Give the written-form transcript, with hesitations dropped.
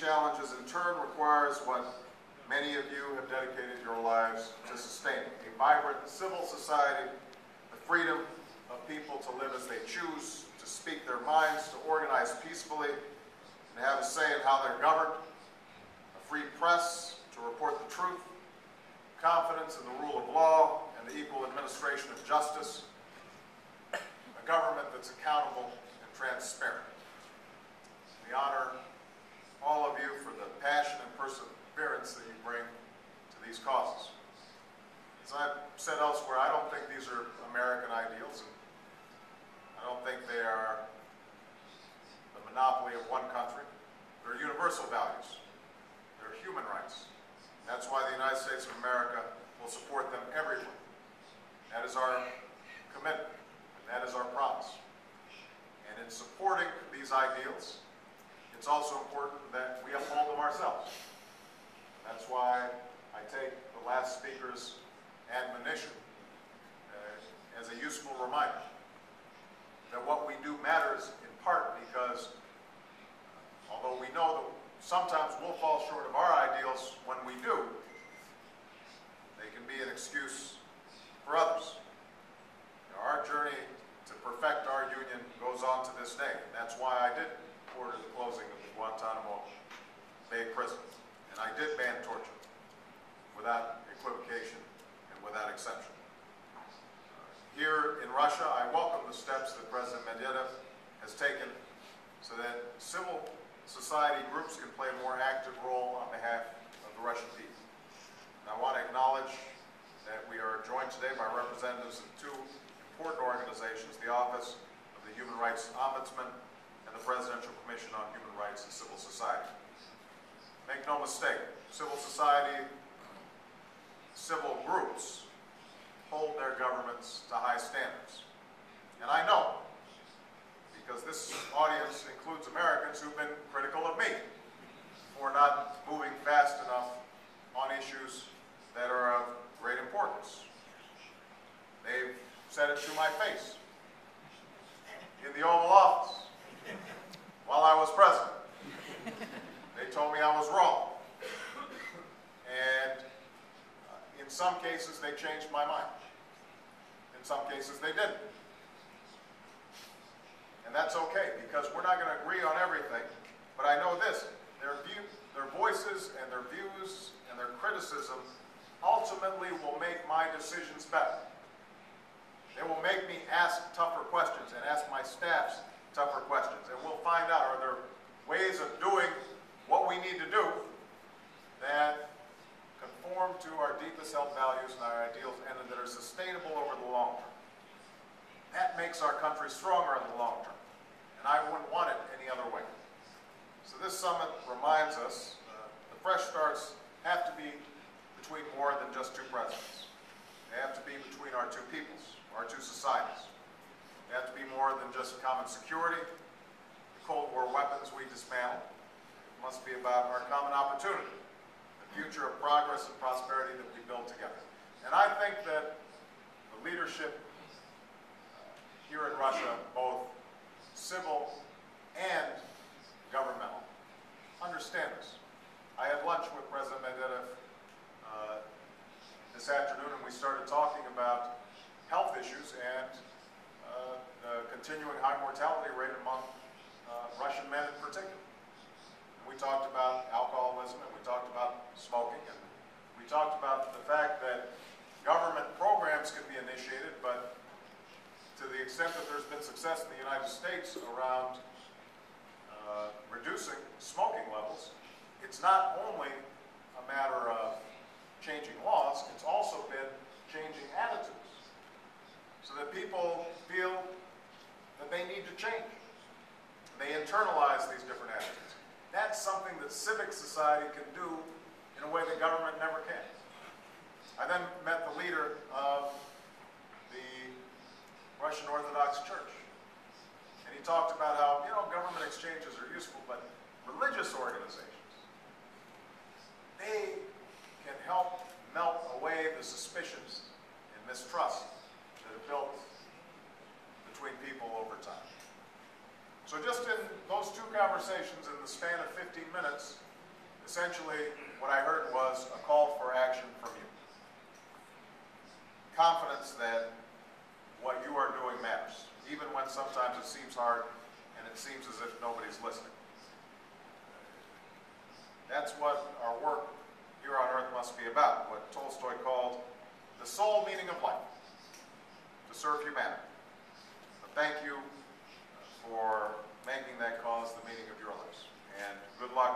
challenges in turn requires what many of you have dedicated your lives to sustaining: a vibrant civil society, the freedom of people to live as they choose, to speak their minds, to organize peacefully, and have a say in how they're governed, a free press to report the truth, confidence in the rule of law and the equal administration of justice, a government that's accountable and transparent. We honor all of you for the passion and perseverance that you bring to these causes. As I've said elsewhere, I don't think these are American ideals, and I don't think they are the monopoly of one country. They're universal values. They're human rights. That's why the United States of America will support them everywhere. That is our commitment, and that is our promise. And in supporting these ideals, it's also important that we uphold them ourselves. That's why I take the last speaker's admonition as a useful reminder that what we do matters in part because although we know that sometimes we'll fall short of our ideals, when we do, they can be an excuse for others. Our journey to perfect our union goes on to this day. That's why I did order the closing of the Guantanamo Bay prison, and I did ban torture without equivocation and without exception. Here in Russia, I welcome the steps that President Medvedev has taken so that civil society groups can play a more active role on behalf of the Russian people. And I want to acknowledge that we are joined today by representatives of two important organizations, the Office of the Human Rights Ombudsman and the Presidential Commission on Human Rights and Civil Society. Make no mistake, civil society, civil groups hold their governments to high standards. And I know, because this audience includes Americans who've been critical of me for not moving fast enough on issues that are of great importance. They've said it to my face in the Oval Office while I was president. They told me I was wrong. And in some cases, they changed my mind. In some cases, they didn't. And that's okay, because we're not going to agree on everything. But I know this, their voices and their views and their criticism ultimately will make my decisions better. They will make me ask tougher questions and ask my staffs tougher questions. And we'll find out, are there ways of doing what we need to do that conform to our deepest held values and our ideals and that are sustainable over the long term. That makes our country stronger in the long term. And I wouldn't want it any other way. So this summit reminds us the fresh starts have to be between more than just two presidents. They have to be between our two peoples, our two societies. They have to be more than just common security, the Cold War weapons we dismantled. It must be about our common opportunity, the future of progress and prosperity that we build together. And I think that the leadership here in Russia, both civil and governmental, understand this. I had lunch with President Medvedev this afternoon, and we started talking about health issues and the continuing high mortality rate among Russian men in particular. And we talked about alcoholism, and we talked about smoking, and we talked about the fact that government programs can be initiated, but to the extent that there's been success in the United States around reducing smoking levels, it's not only a matter of changing laws, it's also been changing attitudes so that people feel that they need to change. They internalize these different attitudes. That's something that civic society can do in a way that government never can. I then met the leader of the Russian Orthodox Church. And he talked about how, government exchanges are useful, but religious organizations, they can help melt away the suspicions and mistrust that have built between people over time. So just in those two conversations in the span of 15 minutes, essentially what I heard was a call for action from you. Confidence that what you are doing matters, even when sometimes it seems hard and it seems as if nobody's listening. That's what our work here on earth must be about, what Tolstoy called the sole meaning of life, to serve humanity. So thank you for making that cause the meaning of your lives, and good luck